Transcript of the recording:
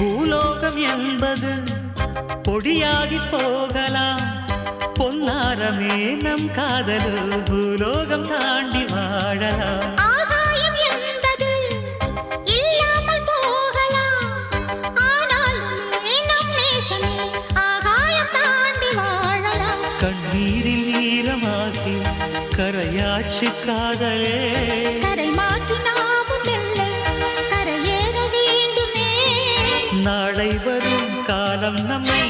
பூலோகம் என்பது பொடியாகி போகலாம், பொன்னாரமே நம் காதலு பூலோகம் தாண்டி வாழலாம். ஆகாயம் என்பது இல்லாமல் போகலாம், ஆனால் நம் நேசமே ஆகாயம் தாண்டி வாழலாம். கண்ணீரில் ஈரமாகி கரையாட்சி காதலே, கரை மாற்றி நாமும் வெல்ல கரையேற வேண்டுமே. நாளை வரும் காலம் நம்மை